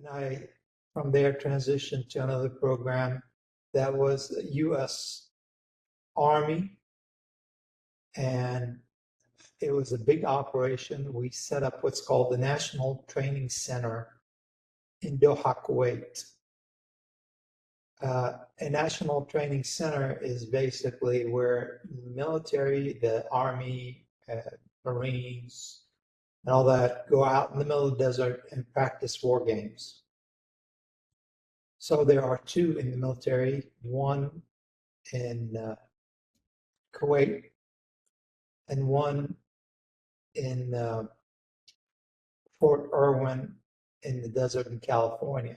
And I, from there, transitioned to another program that was U.S. Army, and it was a big operation. We set up what's called the National Training Center in Doha, Kuwait. A national training center is basically where the military, the Army, Marines, and all that go out in the middle of the desert and practice war games. So there are two in the military, one in Kuwait and one in Fort Irwin in the desert in California.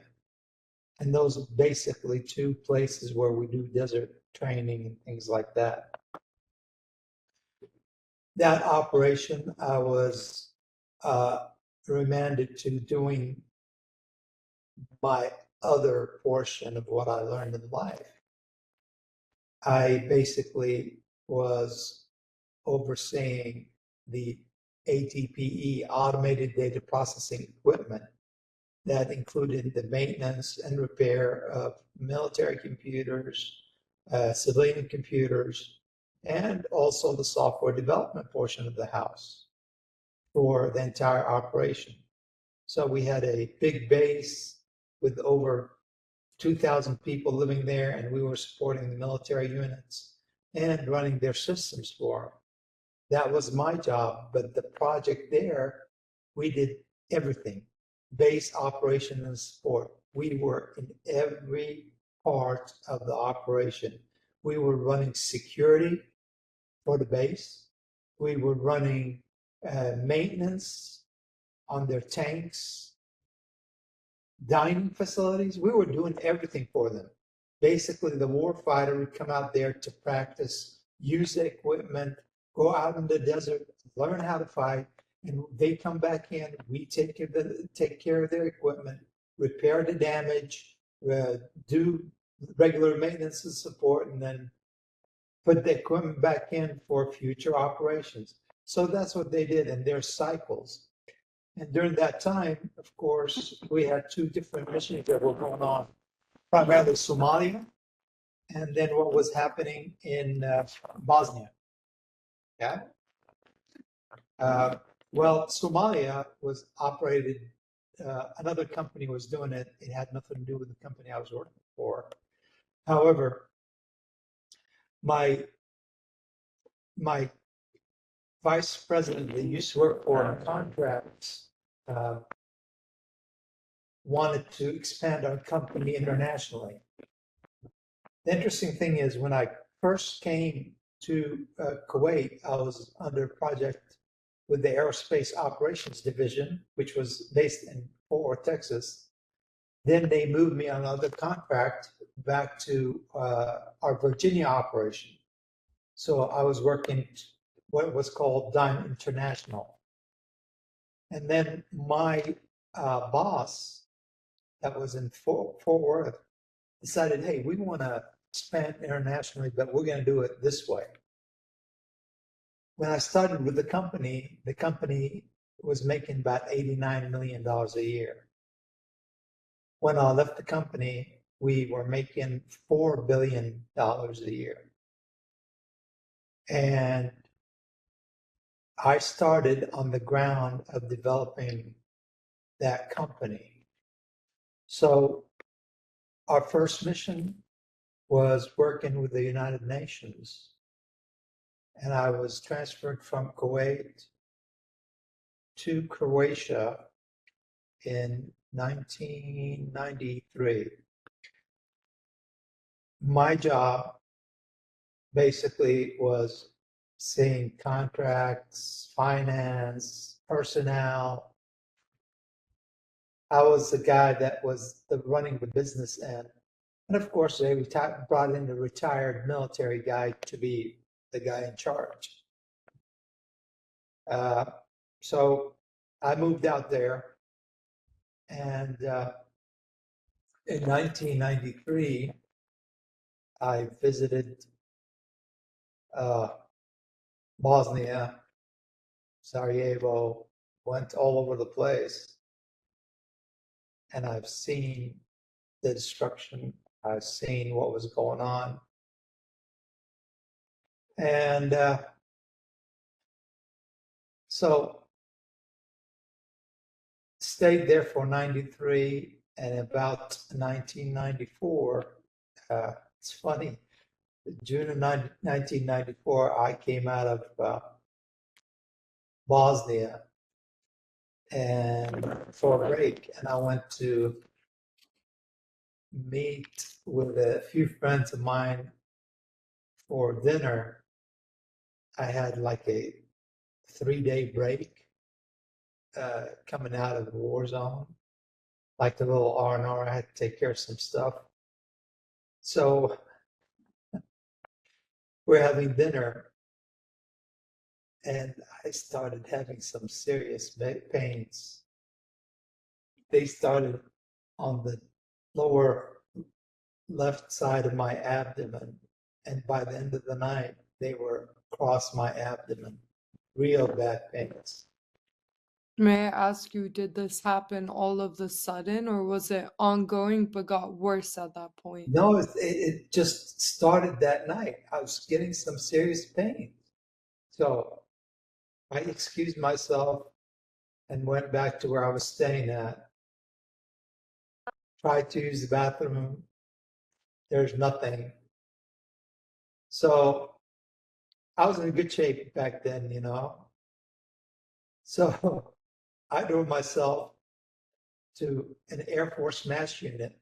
And those are basically two places where we do desert training and things like that. That operation, I was remanded to doing my other portion of what I learned in life. I basically was overseeing the ATPE, automated data processing equipment, that included the maintenance and repair of military computers, civilian computers, and also the software development portion of the house for the entire operation. So we had a big base with over 2,000 people living there, and we were supporting the military units and running their systems for them. That was my job, but the project there, we did everything. Base operation and support. We were in every part of the operation. We were running security for the base. We were running maintenance on their tanks, dining facilities. We were doing everything for them. Basically, the warfighter would come out there to practice, use the equipment, go out in the desert, learn how to fight, and they come back in. We take care of their equipment, repair the damage, do regular maintenance and support, and then put the equipment back in for future operations. So that's what they did, and their cycles. And during that time, of course, we had two different missions that were going on, primarily Somalia, and then what was happening in Bosnia. Yeah. Well, Somalia was operated, another company was doing it. It had nothing to do with the company I was working for. However, my vice president that used to work for contracts wanted to expand our company internationally. The interesting thing is, when I first came to Kuwait, I was under a project with the Aerospace Operations Division, which was based in Fort Worth, Texas. Then they moved me on another contract back to our Virginia operation. So I was working what was called Dime International. And then my boss that was in Fort Worth decided, hey, we want to expand internationally, but we're going to do it this way. When I started with the company was making about $89 million a year. When I left the company, we were making $4 billion a year. And I started on the ground of developing that company. So our first mission was working with the United Nations. And I was transferred from Kuwait to Croatia in 1993. My job basically was seeing contracts, finance, personnel. I was the guy that was running the business end. And of course, they brought in the retired military guy to be the guy in charge. So I moved out there, and in 1993, I visited Bosnia, Sarajevo, went all over the place. and I've seen the destruction. I've seen what was going on. And so stayed there for 93, and about 1994, it's funny, June of 1994, I came out of Bosnia and for a break, and I went to meet with a few friends of mine for dinner. I had like a 3-day break coming out of the war zone, like the little R&R. I had to take care of some stuff. So we're having dinner, and I started having some serious pains. They started on the lower left side of my abdomen, and by the end of the night, they were across my abdomen. Real bad pains. May I ask you, did this happen all of the sudden, or was it ongoing but got worse at that point? No, it just started that night. I was getting some serious pain. So I excused myself and went back to where I was staying at. Tried to use the bathroom. There's nothing. So I was in good shape back then, you know. So I drove myself to an Air Force mass unit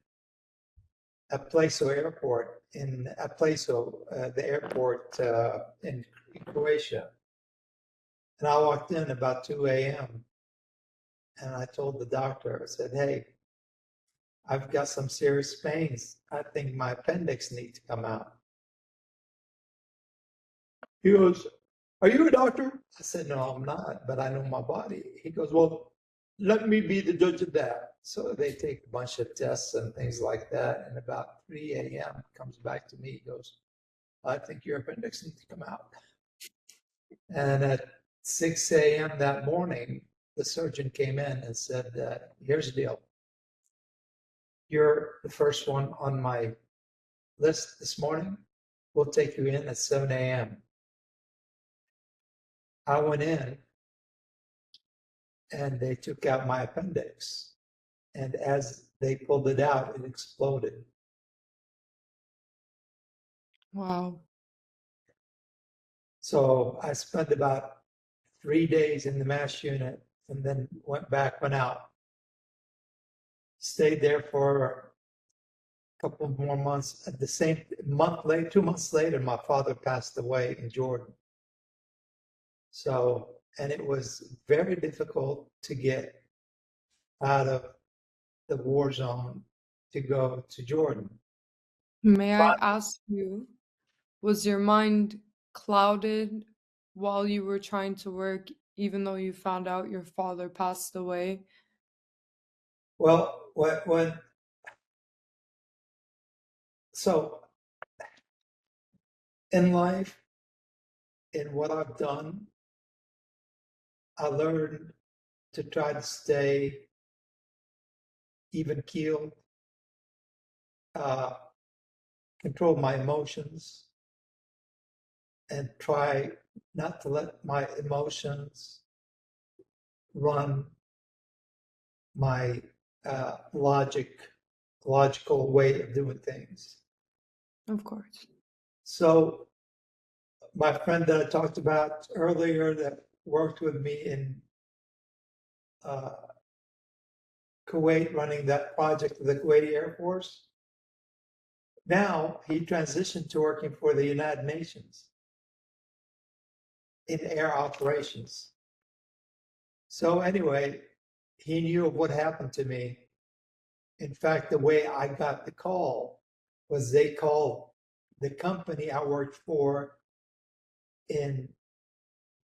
at Pleso Airport at Pleso, the airport in Croatia. And I walked in about 2 a.m. and I told the doctor, I said, hey, I've got some serious pains. I think my appendix needs to come out. He goes, are you a doctor? I said, no, I'm not, but I know my body. He goes, well, let me be the judge of that. So they take a bunch of tests and things like that. And about 3 a.m. comes back to me. He goes, I think your appendix needs to come out. And at 6 a.m. that morning, the surgeon came in and said, here's the deal. You're the first one on my list this morning. We'll take you in at 7 a.m. I went in and they took out my appendix. And as they pulled it out, it exploded. Wow. So I spent about 3 days in the mass unit and then went out. Stayed there for a couple more months. At the same month later, 2 months later, my father passed away in Jordan. So, and it was very difficult to get out of the war zone to go to Jordan. May I ask you, was your mind clouded while you were trying to work, even though you found out your father passed away? Well, so in life, in what I've done, I learned to try to stay even keeled, control my emotions, and try not to let my emotions run my logical way of doing things. Of course. So my friend that I talked about earlier that worked with me in Kuwait running that project with the Kuwaiti Air Force, now he transitioned to working for the United Nations in air operations. So anyway, he knew of what happened to me. In fact, the way I got the call was they called the company I worked for in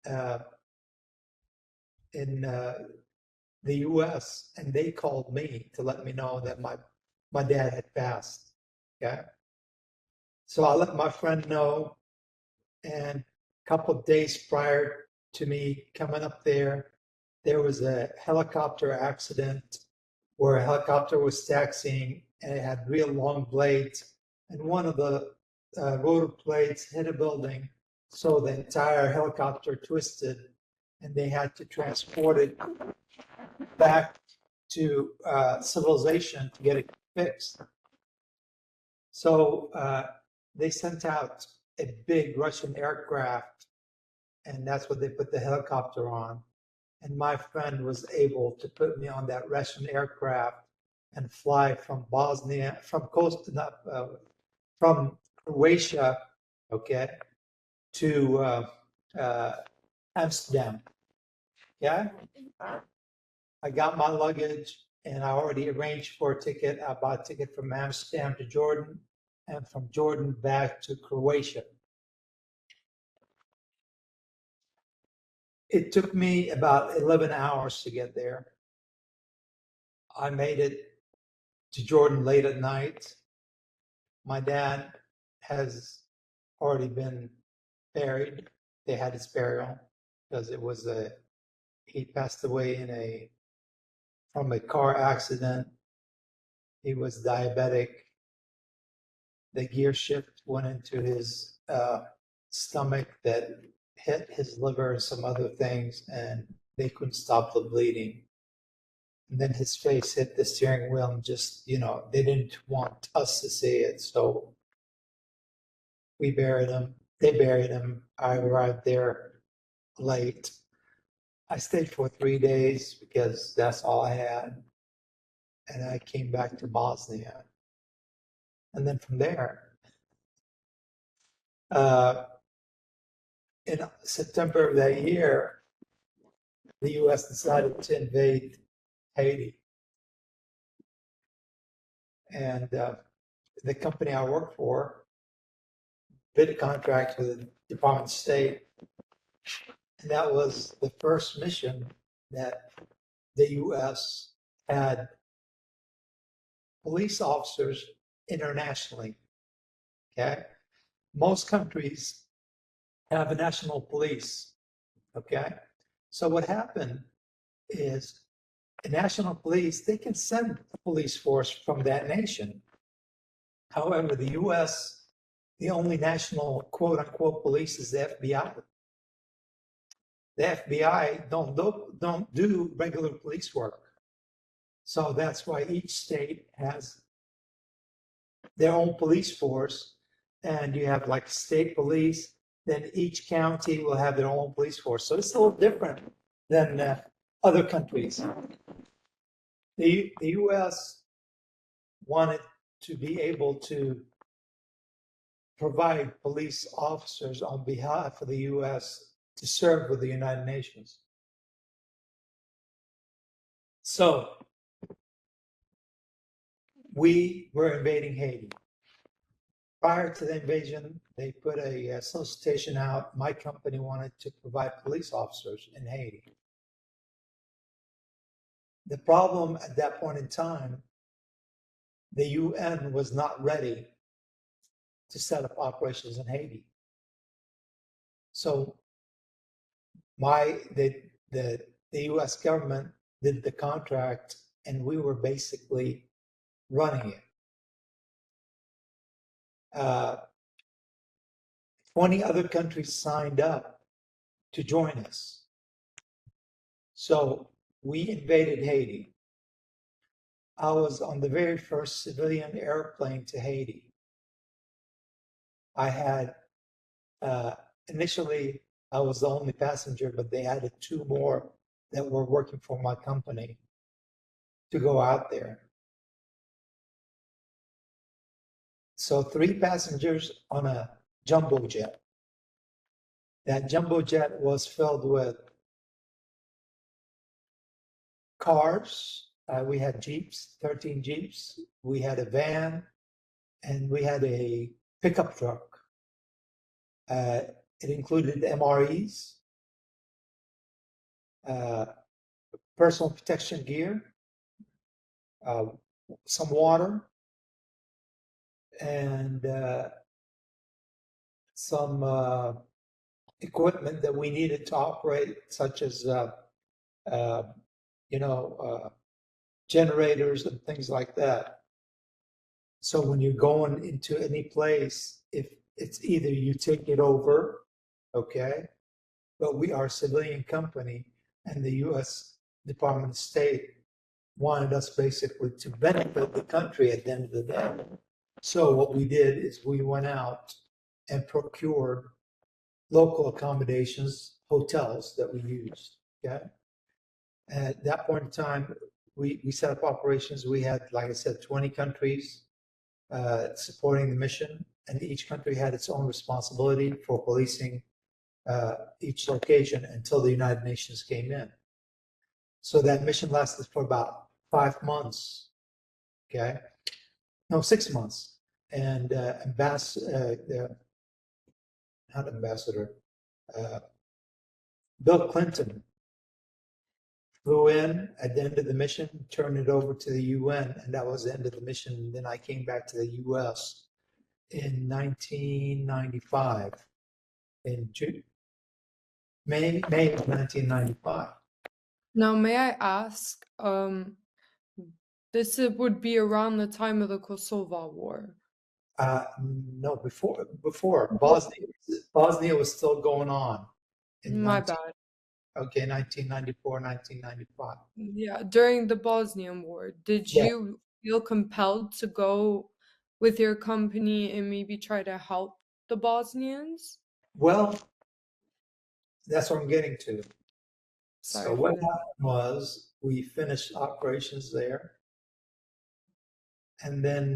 uh, the U.S. and they called me to let me know that my dad had passed. Okay, so I let my friend know, and a couple of days prior to me coming up there, there was a helicopter accident where a helicopter was taxiing, and it had real long blades, and one of the rotor blades hit a building, so the entire helicopter twisted, and they had to transport it back to civilization to get it fixed. So they sent out a big Russian aircraft, and that's what they put the helicopter on. And my friend was able to put me on that Russian aircraft and fly from Bosnia, from from Croatia, okay, to Amsterdam. Yeah, I got my luggage, and I already arranged for a ticket. I bought a ticket from Amsterdam to Jordan, and from Jordan back to Croatia. It took me about 11 hours to get there. I made it to Jordan late at night. My dad has already been buried. They had his burial because he passed away from a car accident. He was diabetic. The gear shift went into his stomach that hit his liver and some other things, and they couldn't stop the bleeding. And then his face hit the steering wheel, and just, they didn't want us to see it. So we buried him. They buried him. I arrived there late. I stayed for 3 days because that's all I had. And I came back to Bosnia. And then from there, in September of that year, the US decided to invade Haiti. And the company I worked for bid a contract with the Department of State. And that was the first mission that the US had police officers internationally. Okay. Most countries have a national police. Okay. So what happened is a national police, they can send a police force from that nation. However, the US, the only national quote unquote police is the FBI. The FBI don't do regular police work. So that's why each state has their own police force, and you have like state police, then each county will have their own police force. So it's a little different than other countries. The US wanted to be able to provide police officers on behalf of the US to serve with the United Nations. So we were invading Haiti. Prior to the invasion, they put a solicitation out. My company wanted to provide police officers in Haiti. The problem at that point in time, the UN was not ready to set up operations in Haiti. So the US government did the contract, and we were basically running it. 20 other countries signed up to join us. So we invaded Haiti. I was on the very first civilian airplane to Haiti. I had, initially, I was the only passenger, but they added 2 more that were working for my company to go out there. So 3 passengers on a jumbo jet. That jumbo jet was filled with cars. We had Jeeps, 13 Jeeps. We had a van, and we had a pickup truck. It included MREs, personal protection gear, some water, and some equipment that we needed to operate, such as generators and things like that. So when you're going into any place, if it's either you take it over, okay, but we are a civilian company, and the U.S. Department of State wanted us basically to benefit the country at the end of the day. So what we did is we went out and procured local accommodations, hotels that we used. Okay. At that point in time, we set up operations. We had, like I said, 20 countries supporting the mission, and each country had its own responsibility for policing each location until the United Nations came in. So that mission lasted for about 5 months. Okay, no, 6 months. And not ambassador, Bill Clinton flew in at the end of the mission, turned it over to the UN, and that was the end of the mission. And then I came back to the US in 1995, in May of 1995. Now, may I ask, this would be around the time of the Kosovo War. No, before Bosnia was still going on. My bad. Okay, 1994, 1995. Yeah, during the Bosnian War, did Yeah. you feel compelled to go with your company and maybe try to help the Bosnians? Well, that's what I'm getting to. Sorry So for what that. happened was we finished operations there, and then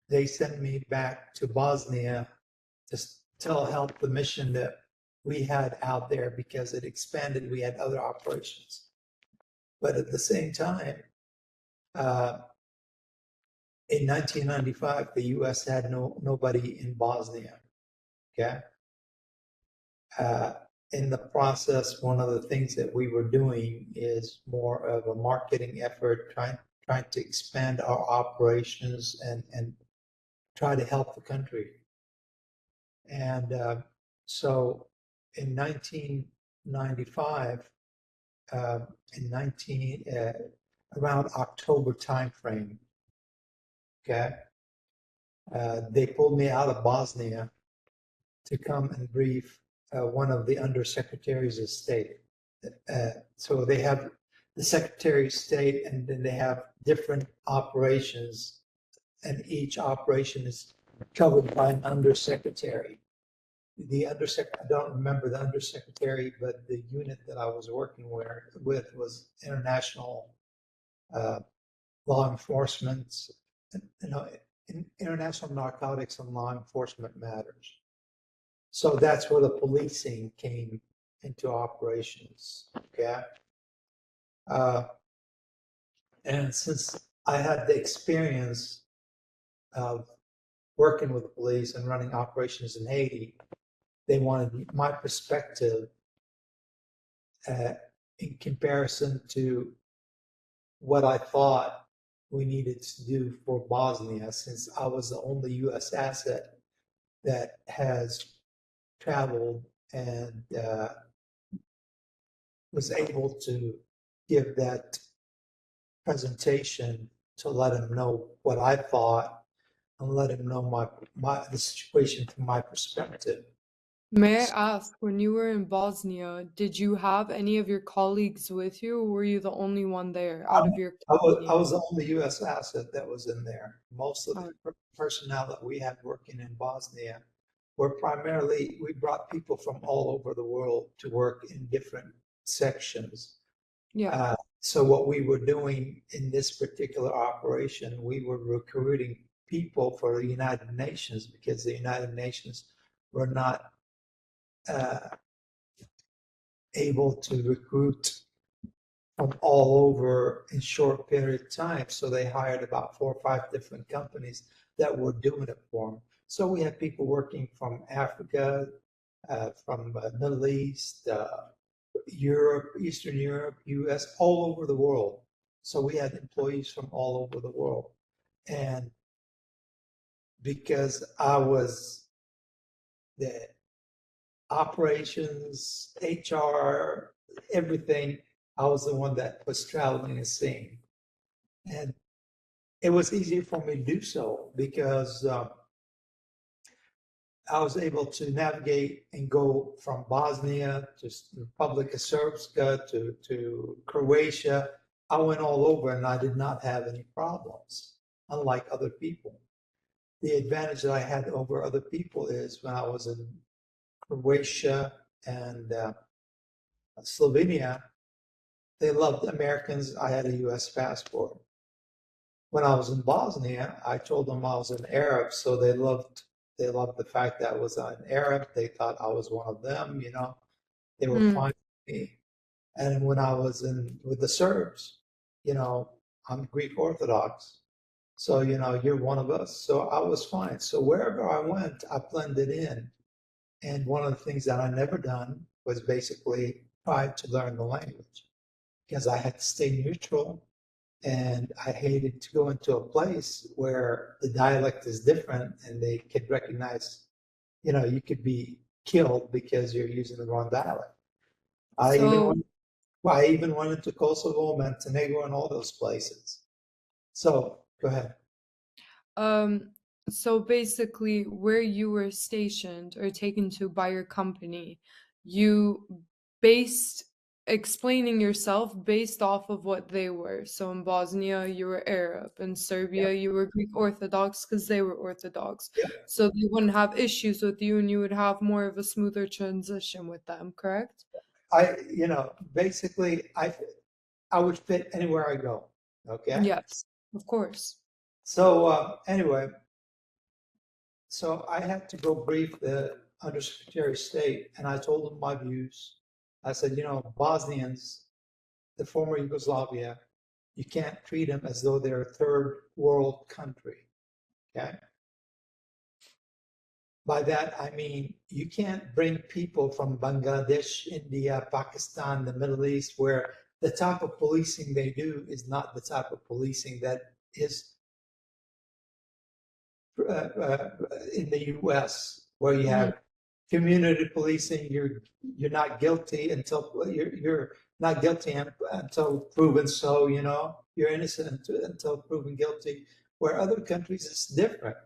they sent me back to Bosnia to still help the mission that we had out there because it expanded. We had other operations, but at the same time, in 1995, the U.S. had nobody in Bosnia. Okay. In the process, one of the things that we were doing is more of a marketing effort, trying to expand our operations and try to help the country. And so in 1995, around October timeframe, okay, they pulled me out of Bosnia to come and brief one of the undersecretaries of state. So they have the Secretary of State, and then they have different operations, and each operation is covered by an undersecretary. The undersecretary, I don't remember the undersecretary, but the unit that I was working with was international law enforcement, international narcotics and law enforcement matters. So that's where the policing came into operations. Okay. And since I had the experience of working with the police and running operations in Haiti, they wanted my perspective in comparison to what I thought we needed to do for Bosnia, since I was the only U.S. asset that has traveled and was able to give that presentation to let him know what I thought and let him know the situation from my perspective. May I ask, when you were in Bosnia, did you have any of your colleagues with you, or were you the only one there out of your I company? was the only U.S. asset that was in there. Most of the personnel that we had working in Bosnia were primarily, we brought people from all over the world to work in different sections. Yeah. So what we were doing in this particular operation, we were recruiting people for the United Nations because the United Nations were not able to recruit from all over in short period of time. So they hired about 4 or 5 different companies that were doing it for them. So we had people working from Africa, from Middle East, Europe, Eastern Europe, US, all over the world. So we had employees from all over the world. And because I operations, HR, everything. I was the one that was traveling and seeing. And it was easier for me to do so because I was able to navigate and go from Bosnia to Republic of Srpska to Croatia. I went all over and I did not have any problems, unlike other people. The advantage that I had over other people is when I was in Croatia and Slovenia, they loved Americans. I had a US passport. When I was in Bosnia, I told them I was an Arab, so they loved the fact that I was an Arab. They thought I was one of them, you know. They were Mm. fine with me. And when I was in with the Serbs, you know, I'm Greek Orthodox. So, you know, you're one of us. So I was fine. So wherever I went, I blended in. And one of the things that I never done was basically try to learn the language because I had to stay neutral and I hated to go into a place where the dialect is different and they could recognize, you know, you could be killed because you're using the wrong dialect. I even So, went, I even went into Kosovo, Montenegro, and all those places. So go ahead. um, so basically, where you were stationed or taken to by your company, you based explaining yourself based off of what they were. So in Bosnia, you were Arab. In Yeah, Serbia, you were Greek Orthodox because they were Orthodox. yeah. So they wouldn't have issues with you and you would have more of a smoother transition with them, correct? You know, basically, I would fit anywhere I go. Okay. Yes, of course. So anyway, so I had to go brief the Undersecretary of State, and I told him my views. I said, you know, Bosnians, the former Yugoslavia, you can't treat them as though they're a third world country. Okay. By that, I mean, you can't bring people from Bangladesh, India, Pakistan, the Middle East, where the type of policing they do is not the type of policing that is in the US, where you Mhm. have community policing. You're not guilty until you're not guilty until proven so. You know, you're innocent until proven guilty. Where other countries it's different,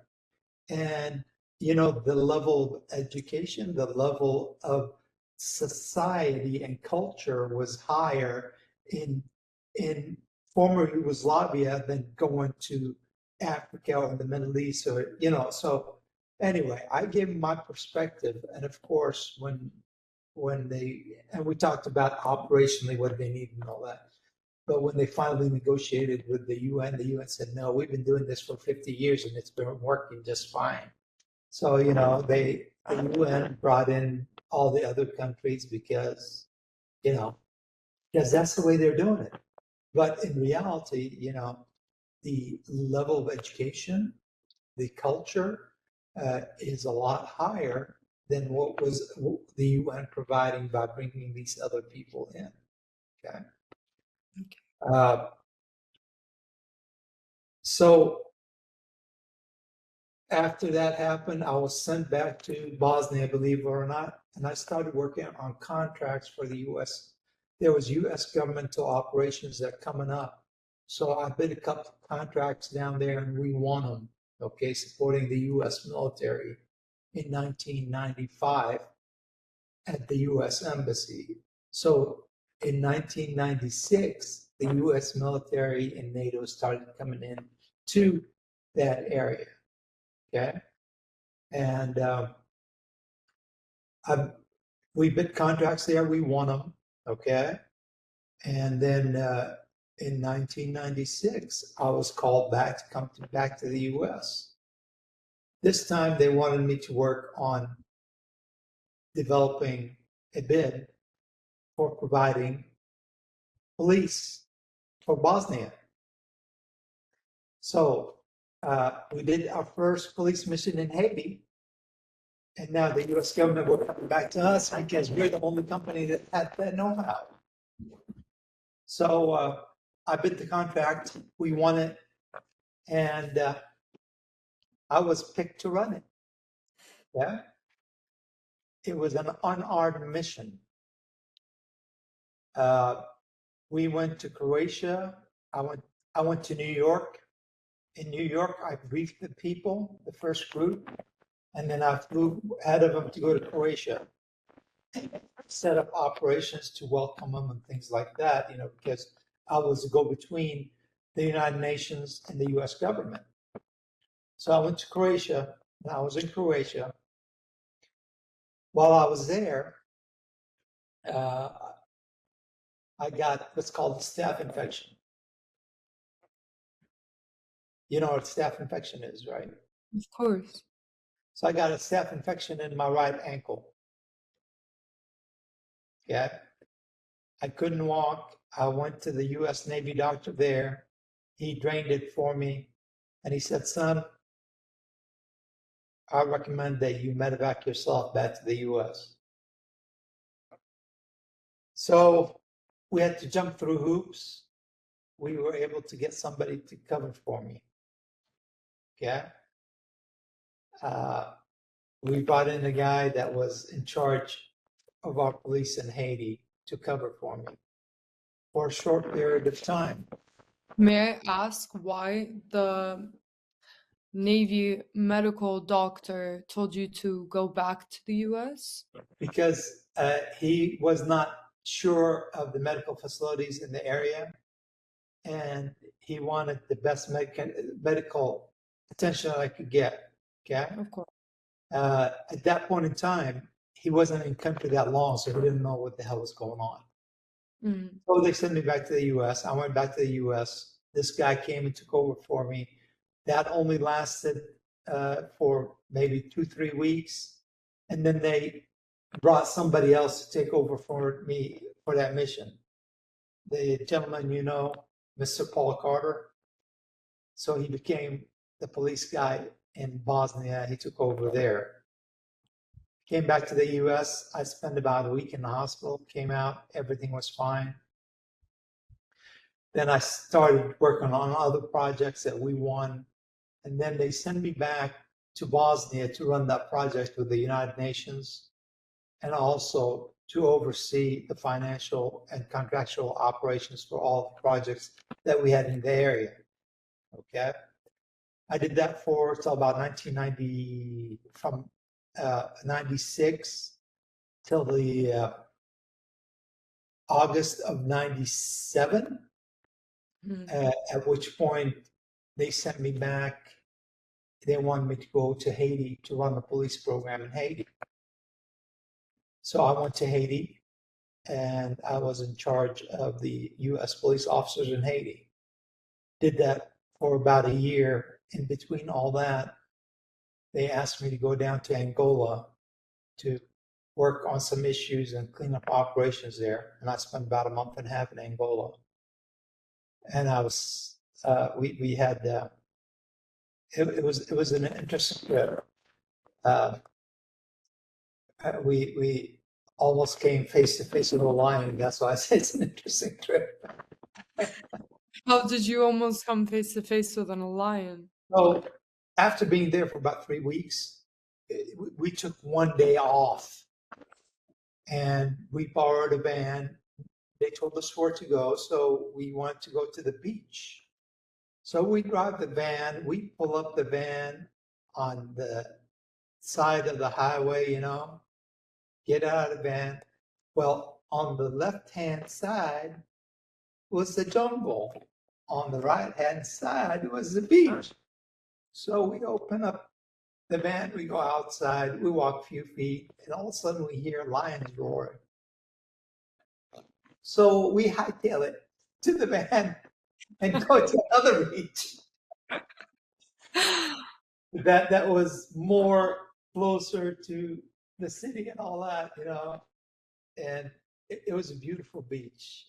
and you know the level of education, the level of society and culture was higher in in former Yugoslavia than going to Africa or the Middle East, or you know. So anyway, I gave my perspective, and of course, when they and we talked about operationally what they need and all that. But when they finally negotiated with the UN said, "No, we've been doing this for 50 years and it's been working just fine." So, you know, the UN brought in all the other countries because, you know, because that's the way they're doing it. But in reality, you know, the level of education, the culture is a lot higher than what was the UN providing by bringing these other people in. Okay. Uh, so after that happened, I was sent back to Bosnia, believe it or not, and I started working on contracts for the U.S. There was U.S. governmental operations that coming up, so I bid a couple of contracts down there, and we won them. Okay, supporting the U.S. military in 1995 at the U.S. Embassy. So in 1996, the U.S. military and NATO started coming in to that area. Okay. And we bid contracts there, we won them, okay? And then in 1996, I was called back to back to the US. This time they wanted me to work on developing a bid for providing police for Bosnia. So we did our first police mission in Haiti. And now the US government will come back to us because we're the only company that had that know-how. So I bid the contract, we won it, and I was picked to run it. Yeah. it was an unarmed mission. We went to Croatia. I went to New York. In New York, I briefed the people, the first group, and then I flew ahead of them to go to Croatia, set up operations to welcome them and things like that, because I was the go-between the United Nations and the US government. So I went to Croatia, and I was in Croatia. While I was there, I got what's called a staph infection. You know what staph infection is, right? Of course. So I got a staph infection in my right ankle. Yeah. I couldn't walk. I went to the US Navy doctor there. He drained it for me. And he said, son, I recommend that you medevac yourself back to the US. So we had to jump through hoops. We were able to get somebody to cover for me. Yeah. We brought in a guy that was in charge of our police in Haiti to cover for me for a short period of time. May I ask why the Navy medical doctor told you to go back to the US? Because he was not sure of the medical facilities in the area, and he wanted the best medical attention that I could get. Okay. Of course. At that point in time, he wasn't in country that long, so he didn't know what the hell was going on. Mm. So they sent me back to the US. I went back to the US. This guy came and took over for me. That only lasted for maybe 2-3 weeks. And then they brought somebody else to take over for me for that mission. The gentleman, Mr. Paul Carter. So he became the police guy in Bosnia. He took over there. Came back to the US. I spent about a week in the hospital, came out, everything was fine. Then I started working on other projects that we won. And then they sent me back to Bosnia to run that project with the United Nations and also to oversee the financial and contractual operations for all the projects that we had in the area. Okay. I did that till about 1990, from 96 till the August of 97. At which point they sent me back. They wanted me to go to Haiti to run the police program in Haiti. So I went to Haiti and I was in charge of the US police officers in Haiti. Did that for about a year. In between all that, they asked me to go down to Angola to work on some issues and clean up operations there. And I spent about a month and a half in Angola. And I was, we had, it was an interesting trip. We almost came face to face with a lion. That's why I say it's an interesting trip. How did you almost come face to face with a lion? So after being there for about 3 weeks, we took one day off and we borrowed a van. They told us where to go, so we wanted to go to the beach. So we drive the van, we pull up the van on the side of the highway, get out of the van. Well, on the left-hand side was the jungle. On the right-hand side was the beach. So we open up the van, we go outside, we walk a few feet, and all of a sudden we hear lions roaring. So we hightail it to the van and go to another beach. That was more closer to the city and all that, and it was a beautiful beach,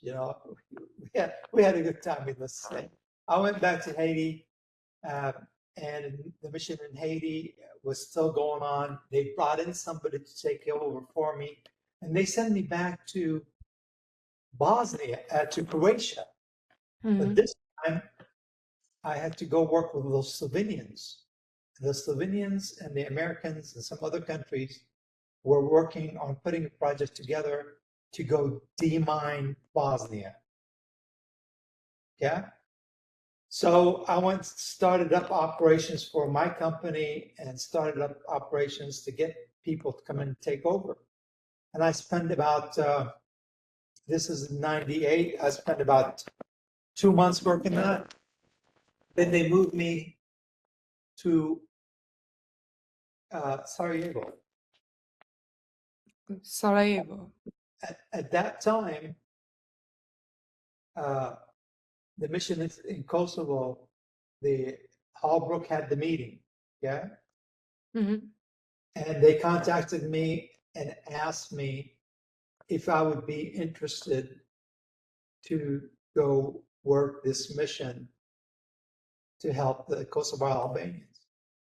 we had a good time in this thing. I went back to Haiti, and the mission in Haiti was still going on. They brought in somebody to take over for me, and they sent me back to Bosnia, to Croatia. But this time, I had to go work with those Slovenians. The Slovenians and the Americans and some other countries were working on putting a project together to go demine Bosnia. Yeah. So I started up operations for my company and started up operations to get people to come in and take over. And I spent about, this is 98, I spent about 2 months working that. Then they moved me to Sarajevo. Sarajevo. At that time, the mission in Kosovo, the Hallbrook had the meeting, yeah? Mm-hmm. And they contacted me and asked me if I would be interested to go work this mission to help the Kosovo Albanians.